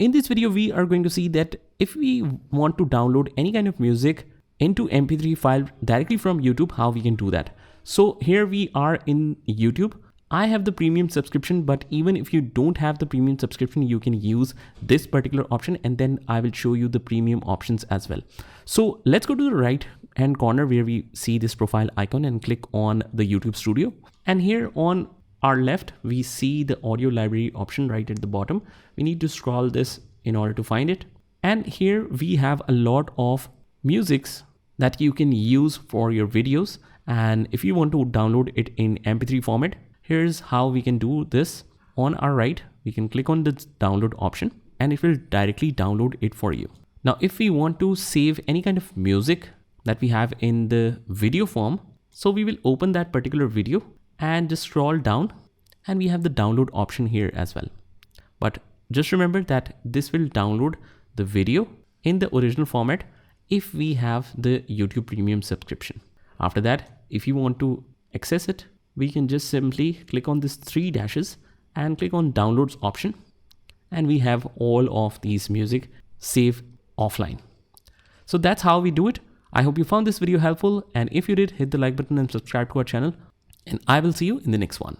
In this video, we are going to see that if we want to download any kind of music into MP3 file directly from YouTube, how we can do that. So here we are in YouTube. I have the premium subscription, but even if you don't have the premium subscription, you can use this particular option, and then I will show you the premium options as well. So let's go to the right hand corner where we see this profile icon and click on the YouTube Studio. And here on our left, we see the audio library option right at the bottom. We need to scroll this in order to find it. And here we have a lot of musics that you can use for your videos. And if you want to download it in MP3 format, here's how we can do this. On our right, we can click on the download option and it will directly download it for you. Now, if we want to save any kind of music that we have in the video form, so we will open that particular video and just scroll down and we have the download option here as well. But just remember that this will download the video in the original format if we have the YouTube Premium subscription. After that, if you want to access it, we can just simply click on these three dashes and click on downloads option. And we have all of these music saved offline. So that's how we do it. I hope you found this video helpful. And if you did, hit the like button and subscribe to our channel. And I will see you in the next one.